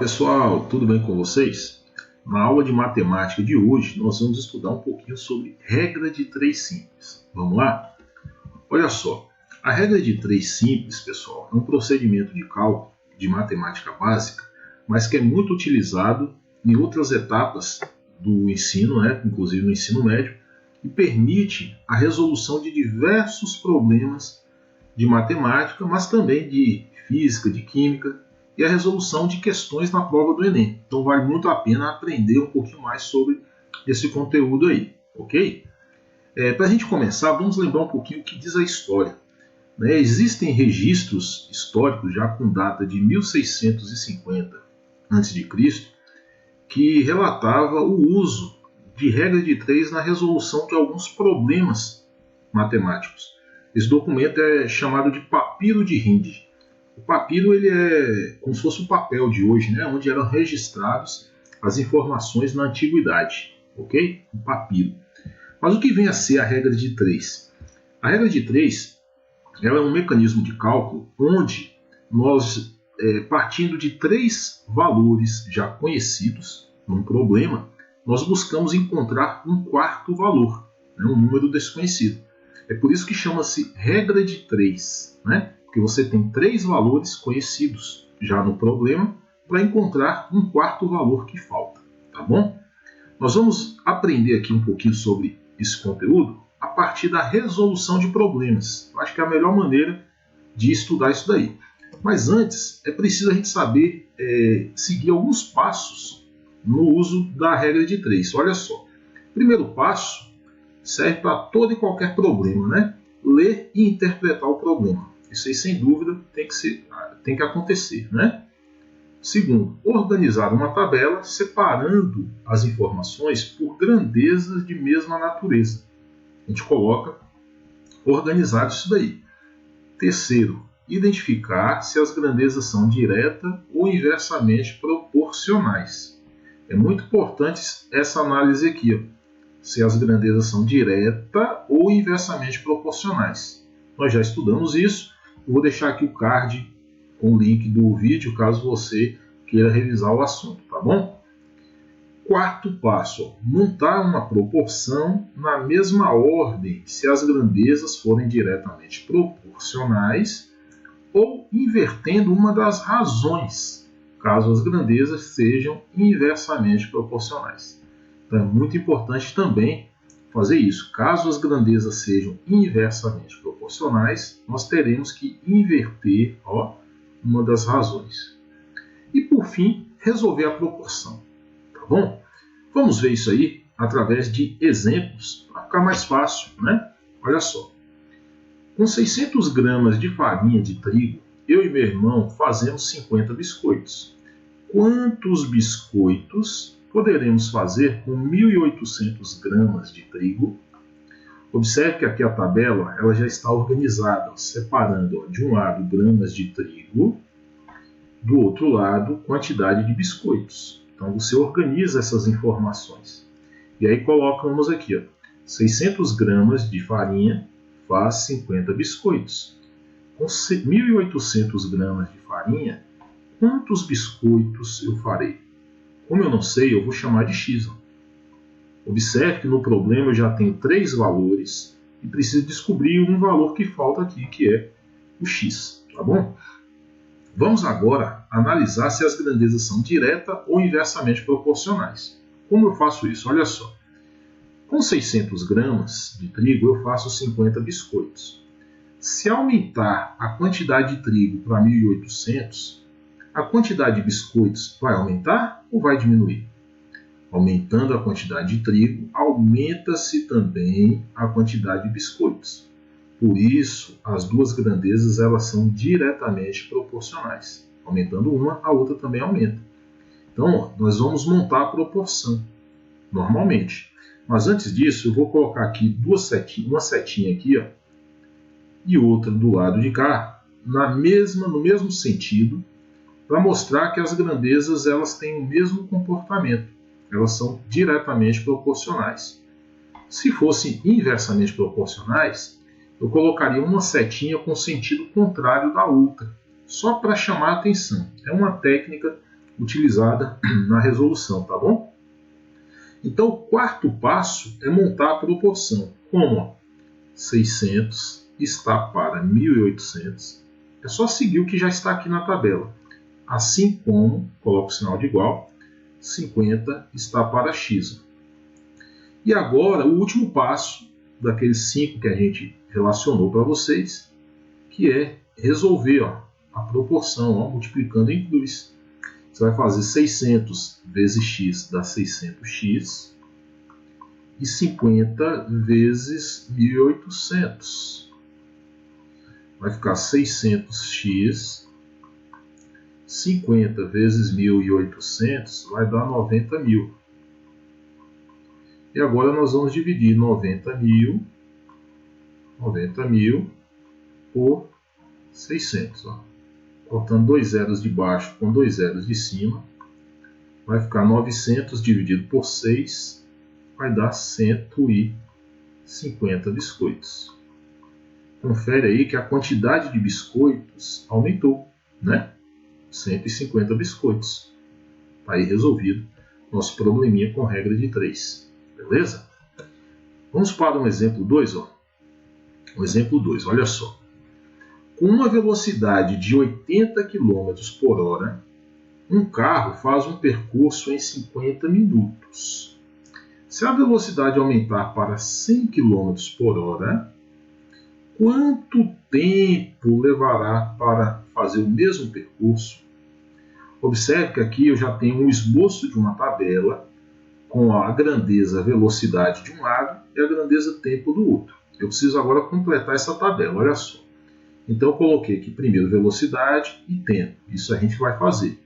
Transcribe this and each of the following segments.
pessoal, tudo bem com vocês? Na aula de matemática de hoje, nós vamos estudar um pouquinho sobre regra de 3 simples. Vamos lá? Olha só, a regra de 3 simples, pessoal, é um procedimento de cálculo de matemática básica, mas que é muito utilizado em outras etapas do ensino, inclusive no ensino médio, e permite a resolução de diversos problemas de matemática, mas também de física, de química, e a resolução de questões na prova do Enem. Então vale muito a pena aprender um pouquinho mais sobre esse conteúdo aí, ok? Para a gente começar, vamos lembrar um pouquinho o que diz a história. Existem registros históricos já com data de 1650 a.C., que relatava o uso de regra de 3 na resolução de alguns problemas matemáticos. Esse documento é chamado de Papiro de Hind. O papiro ele é como se fosse o papel de hoje, onde eram registrados as informações na antiguidade, ok? O papiro. Mas o que vem a ser a regra de 3? A regra de 3 ela é um mecanismo de cálculo onde nós, partindo de 3 valores já conhecidos num problema, nós buscamos encontrar um quarto valor, um número desconhecido. É por isso que chama-se regra de 3, porque você tem 3 valores conhecidos já no problema para encontrar um quarto valor que falta, tá bom? Nós vamos aprender aqui um pouquinho sobre esse conteúdo a partir da resolução de problemas. Eu acho que é a melhor maneira de estudar isso daí. Mas antes, é preciso a gente saber seguir alguns passos no uso da regra de 3. Olha só, primeiro passo serve para todo e qualquer problema, ler e interpretar o problema. Isso aí, sem dúvida, tem que acontecer, Segundo, organizar uma tabela separando as informações por grandezas de mesma natureza. A gente coloca organizado isso daí. Terceiro, identificar se as grandezas são direta ou inversamente proporcionais. É muito importante essa análise aqui, se as grandezas são direta ou inversamente proporcionais. Nós já estudamos isso. Eu vou deixar aqui o card com o link do vídeo, caso você queira revisar o assunto, tá bom? Quarto passo, montar uma proporção na mesma ordem se as grandezas forem diretamente proporcionais ou invertendo uma das razões, caso as grandezas sejam inversamente proporcionais. Então é muito importante também fazer isso. Caso as grandezas sejam inversamente proporcionais, nós teremos que inverter uma das razões. E por fim, resolver a proporção. Tá bom? Vamos ver isso aí através de exemplos para ficar mais fácil, Olha só. Com 600 gramas de farinha de trigo, eu e meu irmão fazemos 50 biscoitos. Quantos biscoitos poderemos fazer com 1.800 gramas de trigo? Observe que aqui a tabela ela já está organizada, separando de um lado gramas de trigo, do outro lado quantidade de biscoitos. Então você organiza essas informações. E aí colocamos aqui, 600 gramas de farinha faz 50 biscoitos. Com 1.800 gramas de farinha, quantos biscoitos eu farei? Como eu não sei, eu vou chamar de x. Observe que no problema eu já tenho 3 valores e preciso descobrir um valor que falta aqui, que é o x, tá bom? Vamos agora analisar se as grandezas são direta ou inversamente proporcionais. Como eu faço isso? Olha só. Com 600 gramas de trigo eu faço 50 biscoitos. Se aumentar a quantidade de trigo para 1.800, a quantidade de biscoitos vai aumentar ou vai diminuir? Aumentando a quantidade de trigo, aumenta-se também a quantidade de biscoitos. Por isso, as duas grandezas elas são diretamente proporcionais. Aumentando uma, a outra também aumenta. Então, nós vamos montar a proporção, normalmente. Mas antes disso, eu vou colocar aqui uma setinha aqui, e outra do lado de cá, no mesmo sentido, para mostrar que as grandezas elas têm o mesmo comportamento. Elas são diretamente proporcionais. Se fossem inversamente proporcionais, eu colocaria uma setinha com sentido contrário da outra, só para chamar a atenção. É uma técnica utilizada na resolução, tá bom? Então, o quarto passo é montar a proporção. Como? 600 está para 1.800. É só seguir o que já está aqui na tabela. Assim como, coloco o sinal de igual, 50 está para x. E agora, o último passo daqueles 5 que a gente relacionou para vocês, que é resolver a proporção, multiplicando em cruz. Você vai fazer 600 vezes x dá 600x e 50 vezes 1.800. Vai ficar 600x, 50 vezes 1.800 vai dar 90.000. E agora nós vamos dividir 90.000 por 600. Cortando 2 zeros de baixo com 2 zeros de cima, vai ficar 900 dividido por 6, vai dar 150 biscoitos. Confere aí que a quantidade de biscoitos aumentou, né? 150 biscoitos. Está aí resolvido nosso probleminha com regra de 3. Beleza? Vamos para um exemplo 2. O exemplo 2, olha só. Com uma velocidade de 80 km por hora, um carro faz um percurso em 50 minutos. Se a velocidade aumentar para 100 km por hora, quanto tempo levará para fazer o mesmo percurso? Observe que aqui eu já tenho um esboço de uma tabela com a grandeza velocidade de um lado e a grandeza tempo do outro. Eu preciso agora completar essa tabela, olha só. Então eu coloquei aqui primeiro velocidade e tempo. Isso a gente vai fazer.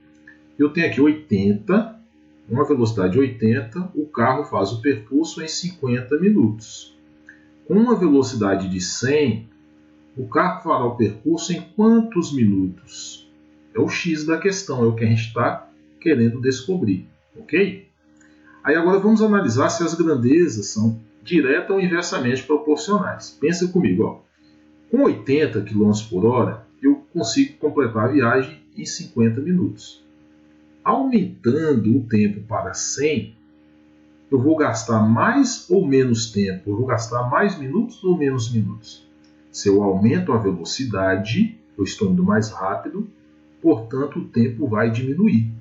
Eu tenho aqui 80, uma velocidade de 80, o carro faz o percurso em 50 minutos. Com uma velocidade de 100, o carro fará o percurso em quantos minutos? É o X da questão, é o que a gente está querendo descobrir, ok? Aí agora vamos analisar se as grandezas são direta ou inversamente proporcionais. Pensa comigo, com 80 km por hora, eu consigo completar a viagem em 50 minutos. Aumentando o tempo para 100, eu vou gastar mais ou menos tempo? Eu vou gastar mais minutos ou menos minutos? Se eu aumento a velocidade, eu estou indo mais rápido, portanto o tempo vai diminuir.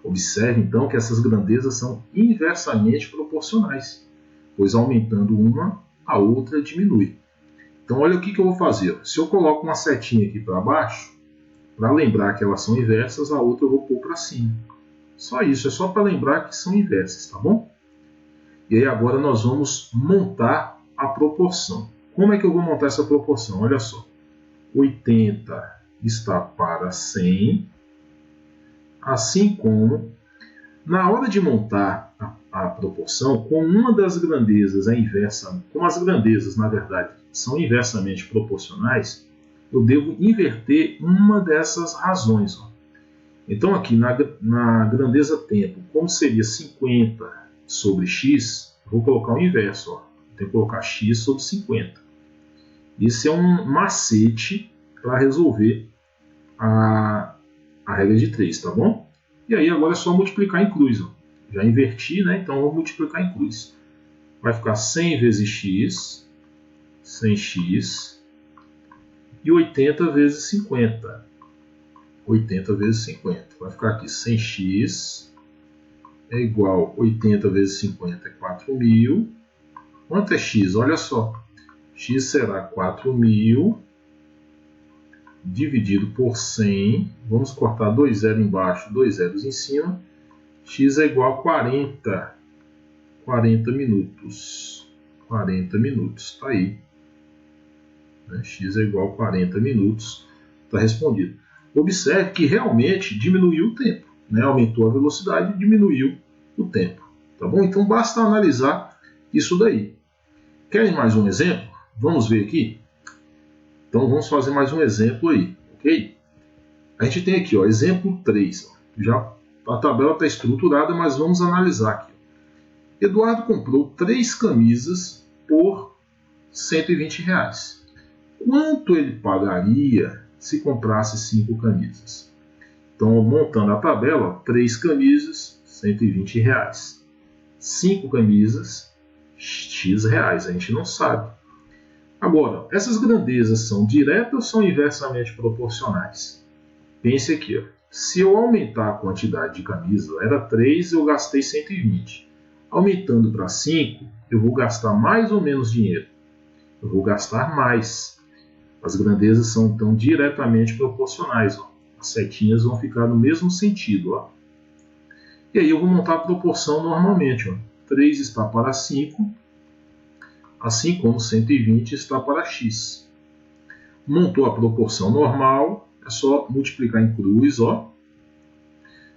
Observe então que essas grandezas são inversamente proporcionais, pois aumentando uma, a outra diminui. Então olha o que eu vou fazer. Se eu coloco uma setinha aqui para baixo, para lembrar que elas são inversas, a outra eu vou pôr para cima. Só isso, é só para lembrar que são inversas, tá bom? E aí agora nós vamos montar a proporção. Como é que eu vou montar essa proporção? Olha só. 80 está para 100, assim como, na hora de montar a proporção, com uma das grandezas é inversa, como as grandezas, na verdade, são inversamente proporcionais, eu devo inverter uma dessas razões. Então aqui na grandeza tempo, como seria 50 sobre x, eu vou colocar o inverso. Tenho que colocar x sobre 50. Esse é um macete para resolver a regra de 3, tá bom? E aí agora é só multiplicar em cruz. Já inverti, né? Então vou multiplicar em cruz. Vai ficar 100 vezes x, 100x, e 80 vezes 50. 80 vezes 50. Vai ficar aqui 100x é igual a 80 vezes 50 é 4.000. Quanto é x? Olha só. X será 4.000 dividido por 100. Vamos cortar 2 zeros embaixo, 2 zeros em cima. X é igual a 40. 40 minutos. 40 minutos. Está aí. X é igual a 40 minutos. Está respondido. Observe que realmente diminuiu o tempo. Aumentou a velocidade e diminuiu o tempo. Tá bom? Então basta analisar isso daí. Querem mais um exemplo? Vamos ver aqui? Então vamos fazer mais um exemplo aí, ok? A gente tem aqui, exemplo 3. Já a tabela está estruturada, mas vamos analisar aqui. Eduardo comprou 3 camisas por R$120. Quanto ele pagaria se comprasse 5 camisas? Então, montando a tabela, 3 camisas, R$120. 5 camisas, X reais. A gente não sabe. Agora, essas grandezas são diretas ou são inversamente proporcionais? Pense aqui, ó. Se eu aumentar a quantidade de camisas, era 3, eu gastei 120. Aumentando para 5, eu vou gastar mais ou menos dinheiro? Eu vou gastar mais. As grandezas são então diretamente proporcionais. Ó. As setinhas vão ficar no mesmo sentido. Ó. E aí eu vou montar a proporção normalmente. Ó. 3 está para 5, assim como 120 está para x. Montou a proporção normal, é só multiplicar em cruz. Ó.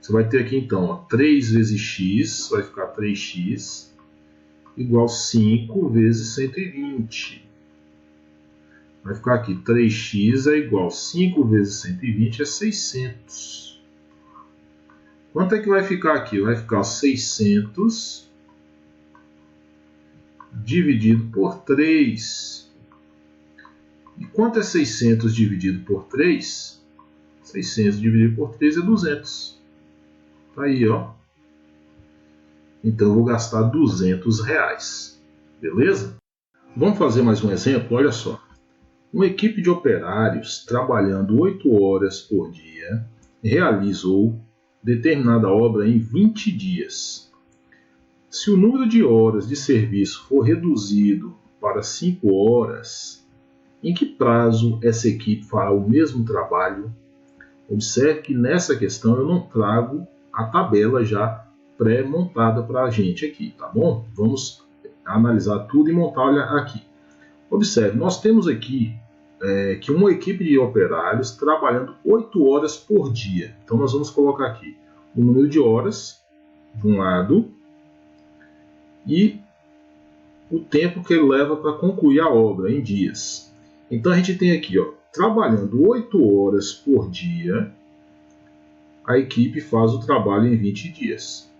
Você vai ter aqui então ó, 3 vezes x, vai ficar 3x, igual 5 vezes 120. Vai ficar aqui 3x é igual 5 vezes 120 é 600. Quanto é que vai ficar aqui? Vai ficar 600 dividido por 3. E quanto é 600 dividido por 3? 600 dividido por 3 é 200. Tá aí, ó. Então eu vou gastar R$200. Beleza? Vamos fazer mais um exemplo? Olha só. Uma equipe de operários trabalhando 8 horas por dia realizou determinada obra em 20 dias. Se o número de horas de serviço for reduzido para 5 horas, em que prazo essa equipe fará o mesmo trabalho? Observe que nessa questão eu não trago a tabela já pré-montada para a gente aqui, tá bom? Vamos analisar tudo e montar aqui. Observe, nós temos aqui que uma equipe de operários trabalhando 8 horas por dia. Então nós vamos colocar aqui o número de horas de um lado e o tempo que ele leva para concluir a obra em dias. Então a gente tem aqui, ó, trabalhando 8 horas por dia, a equipe faz o trabalho em 20 dias.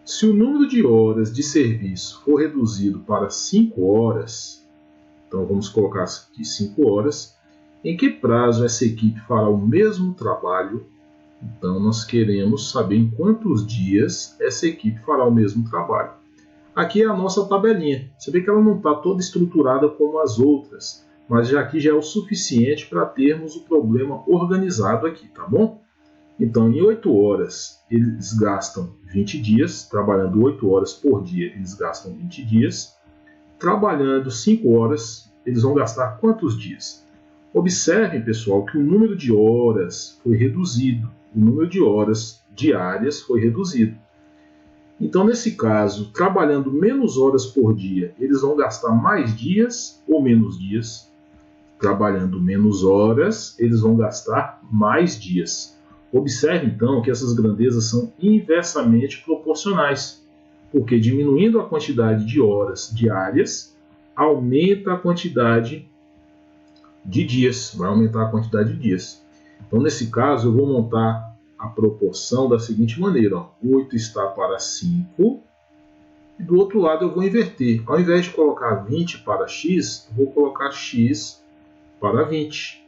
Se o número de horas de serviço for reduzido para 5 horas, então vamos colocar aqui 5 horas, em que prazo essa equipe fará o mesmo trabalho? Então nós queremos saber em quantos dias essa equipe fará o mesmo trabalho. Aqui é a nossa tabelinha. Você vê que ela não está toda estruturada como as outras, mas aqui já é o suficiente para termos o problema organizado aqui, tá bom? Então, em 8 horas, eles gastam 20 dias. Trabalhando 8 horas por dia, eles gastam 20 dias. Trabalhando 5 horas, eles vão gastar quantos dias? Observem, pessoal, que o número de horas foi reduzido. O número de horas diárias foi reduzido. Então, nesse caso, trabalhando menos horas por dia, eles vão gastar mais dias ou menos dias? Trabalhando menos horas, eles vão gastar mais dias. Observe, então, que essas grandezas são inversamente proporcionais, porque diminuindo a quantidade de horas diárias, aumenta a quantidade de dias, vai aumentar a quantidade de dias. Então, nesse caso, eu vou montar a proporção da seguinte maneira, ó. 8 está para 5, e do outro lado eu vou inverter. Ao invés de colocar 20 para x, eu vou colocar x para 20.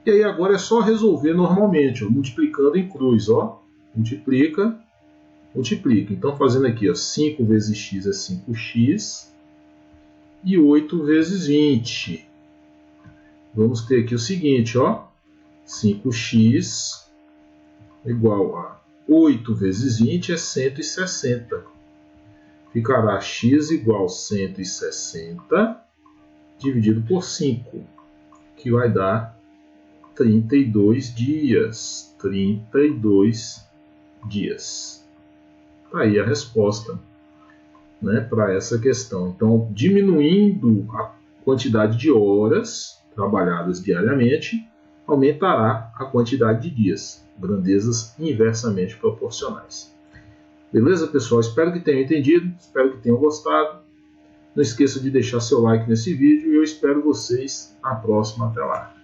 E aí agora é só resolver normalmente, ó, multiplicando em cruz, ó. Multiplica, multiplica. Então fazendo aqui, ó, 5 vezes x é 5x e 8 vezes 20. Vamos ter aqui o seguinte, ó, 5x igual a 8 vezes 20 é 160. Ficará x igual a 160 dividido por 5, que vai dar 32 dias. 32 dias. Tá aí a resposta, né, para essa questão. Então, diminuindo a quantidade de horas trabalhadas diariamente, aumentará a quantidade de dias. Grandezas inversamente proporcionais. Beleza, pessoal? Espero que tenham entendido, espero que tenham gostado. Não esqueça de deixar seu like nesse vídeo e eu espero vocês na próxima. Até lá!